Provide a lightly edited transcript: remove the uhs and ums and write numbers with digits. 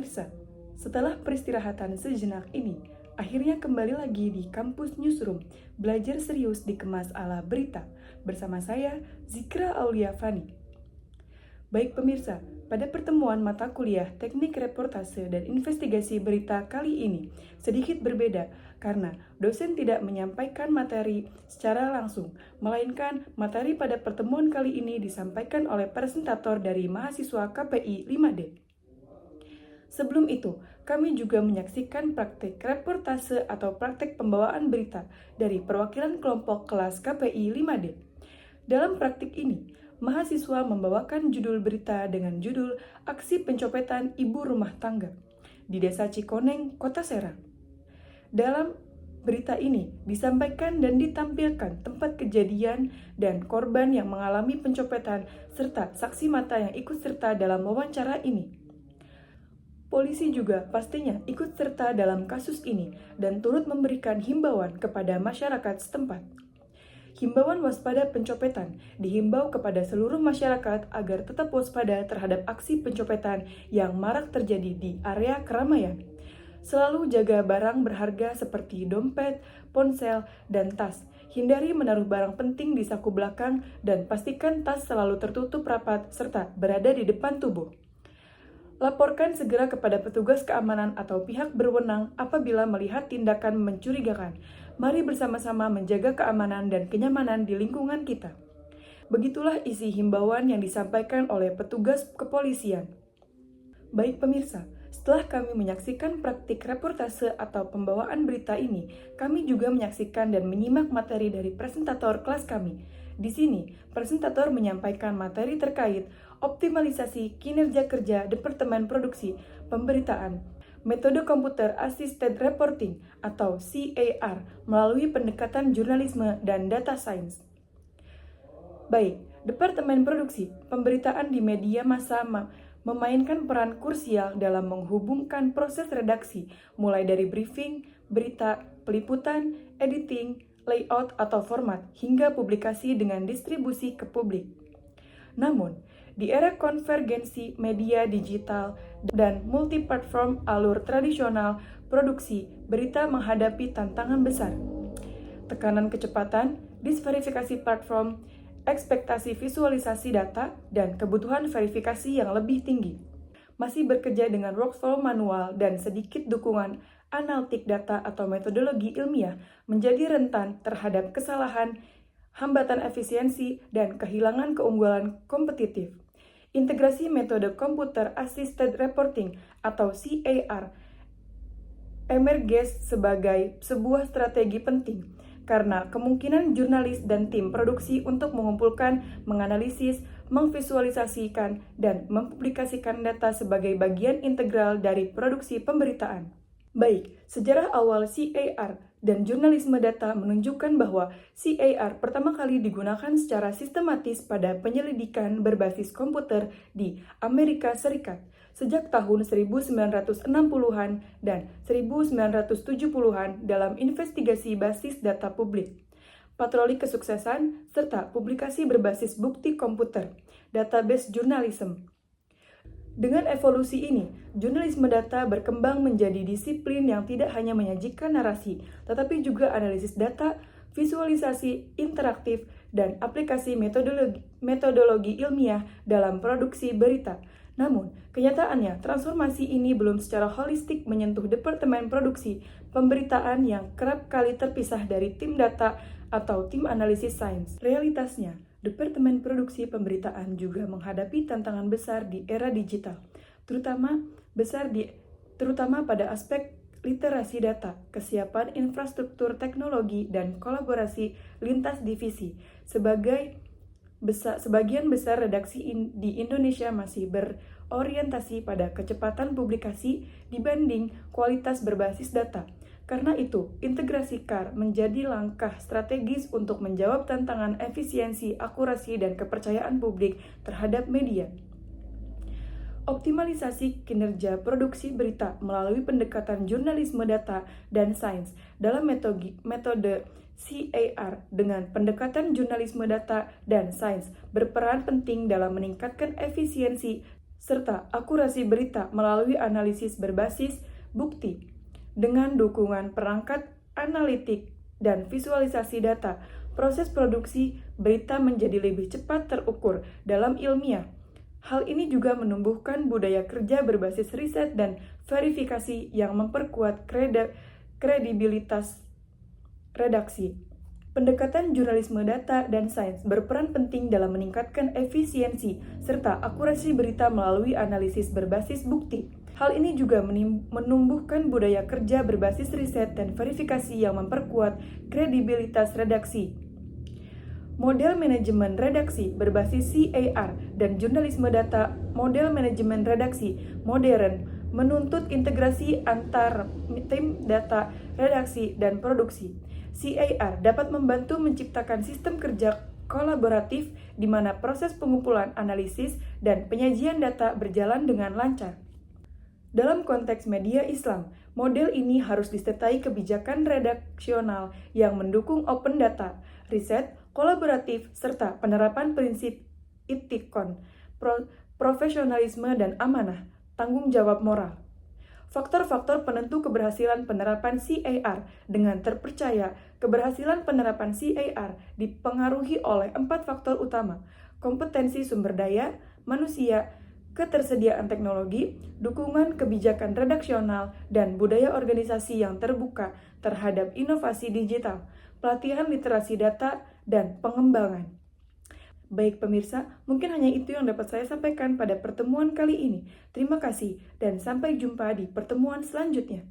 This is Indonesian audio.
pemirsa, setelah peristirahatan sejenak ini, akhirnya kembali lagi di kampus Newsroom, belajar serius dikemas ala berita, bersama saya, Zikra Aulia Fani. Baik pemirsa, pada pertemuan mata kuliah Teknik Reportase dan Investigasi Berita kali ini sedikit berbeda karena dosen tidak menyampaikan materi secara langsung, melainkan materi pada pertemuan kali ini disampaikan oleh presentator dari mahasiswa KPI 5D. Sebelum itu, kami juga menyaksikan praktik reportase atau praktik pembawaan berita dari perwakilan kelompok kelas KPI 5D. Dalam praktik ini, mahasiswa membawakan judul berita dengan judul Aksi Pencopetan Ibu Rumah Tangga di Desa Cikoneng, Kota Serang. Dalam berita ini disampaikan dan ditampilkan tempat kejadian dan korban yang mengalami pencopetan serta saksi mata yang ikut serta dalam wawancara ini. Polisi juga pastinya ikut serta dalam kasus ini dan turut memberikan himbauan kepada masyarakat setempat. Himbauan waspada pencopetan dihimbau kepada seluruh masyarakat agar tetap waspada terhadap aksi pencopetan yang marak terjadi di area keramaian. Selalu jaga barang berharga seperti dompet, ponsel, dan tas. Hindari menaruh barang penting di saku belakang dan pastikan tas selalu tertutup rapat serta berada di depan tubuh. Laporkan segera kepada petugas keamanan atau pihak berwenang apabila melihat tindakan mencurigakan. Mari bersama-sama menjaga keamanan dan kenyamanan di lingkungan kita. Begitulah isi himbauan yang disampaikan oleh petugas kepolisian. Baik pemirsa, setelah kami menyaksikan praktik reportase atau pembawaan berita ini, kami juga menyaksikan dan menyimak materi dari presentator kelas kami. Di sini, presentator menyampaikan materi terkait optimalisasi kinerja kerja Departemen Produksi Pemberitaan, metode Computer Assisted Reporting atau CAR melalui pendekatan jurnalisme dan data science. Baik, Departemen Produksi Pemberitaan di media massa memainkan peran krusial dalam menghubungkan proses redaksi, mulai dari briefing, berita, peliputan, editing, layout atau format, hingga publikasi dengan distribusi ke publik. Namun, di era konvergensi media digital dan multi-platform alur tradisional, produksi berita menghadapi tantangan besar. Tekanan kecepatan, disverifikasi platform, ekspektasi visualisasi data, dan kebutuhan verifikasi yang lebih tinggi. Masih bekerja dengan workflow manual dan sedikit dukungan analitik data atau metodologi ilmiah menjadi rentan terhadap kesalahan, hambatan efisiensi, dan kehilangan keunggulan kompetitif. Integrasi metode Computer Assisted Reporting atau CAR emerges sebagai sebuah strategi penting karena kemungkinan jurnalis dan tim produksi untuk mengumpulkan, menganalisis, memvisualisasikan, dan mempublikasikan data sebagai bagian integral dari produksi pemberitaan. Baik, sejarah awal CAR dan jurnalisme data menunjukkan bahwa CAR pertama kali digunakan secara sistematis pada penyelidikan berbasis komputer di Amerika Serikat sejak tahun 1960-an dan 1970-an dalam investigasi basis data publik, patroli kesuksesan, serta publikasi berbasis bukti komputer, database journalism. Dengan evolusi ini, jurnalisme data berkembang menjadi disiplin yang tidak hanya menyajikan narasi, tetapi juga analisis data, visualisasi interaktif, dan aplikasi metodologi ilmiah dalam produksi berita. Namun, kenyataannya transformasi ini belum secara holistik menyentuh Departemen Produksi Pemberitaan yang kerap kali terpisah dari tim data atau tim analisis sains. Realitasnya, Departemen Produksi Pemberitaan juga menghadapi tantangan besar di era digital, terutama pada aspek literasi data, kesiapan infrastruktur teknologi, dan kolaborasi lintas divisi. Sebagian besar redaksi di Indonesia masih berorientasi pada kecepatan publikasi dibanding kualitas berbasis data. Karena itu, integrasi CAR menjadi langkah strategis untuk menjawab tantangan efisiensi, akurasi, dan kepercayaan publik terhadap media. Optimalisasi kinerja produksi berita melalui pendekatan jurnalisme data dan sains dalam metode CAR dengan pendekatan jurnalisme data dan sains berperan penting dalam meningkatkan efisiensi serta akurasi berita melalui analisis berbasis bukti. Dengan dukungan perangkat analitik dan visualisasi data, proses produksi berita menjadi lebih cepat terukur dalam ilmiah. Hal ini juga menumbuhkan budaya kerja berbasis riset dan verifikasi yang memperkuat kredibilitas redaksi. Pendekatan jurnalisme data dan sains berperan penting dalam meningkatkan efisiensi serta akurasi berita melalui analisis berbasis bukti. Hal ini juga menumbuhkan budaya kerja berbasis riset dan verifikasi yang memperkuat kredibilitas redaksi. Model manajemen redaksi berbasis CAR dan jurnalisme data, model manajemen redaksi modern menuntut integrasi antar tim data, redaksi, dan produksi. CAR dapat membantu menciptakan sistem kerja kolaboratif di mana proses pengumpulan, analisis, dan penyajian data berjalan dengan lancar. Dalam konteks media Islam, model ini harus disertai kebijakan redaksional yang mendukung open data, riset, kolaboratif, serta penerapan prinsip itikon, profesionalisme dan amanah, tanggung jawab moral. Faktor-faktor penentu keberhasilan penerapan CAR dengan terpercaya, keberhasilan penerapan CAR dipengaruhi oleh 4 faktor utama: kompetensi sumber daya, manusia, ketersediaan teknologi, dukungan kebijakan redaksional, dan budaya organisasi yang terbuka terhadap inovasi digital, pelatihan literasi data, dan pengembangan. Baik pemirsa, mungkin hanya itu yang dapat saya sampaikan pada pertemuan kali ini. Terima kasih dan sampai jumpa di pertemuan selanjutnya.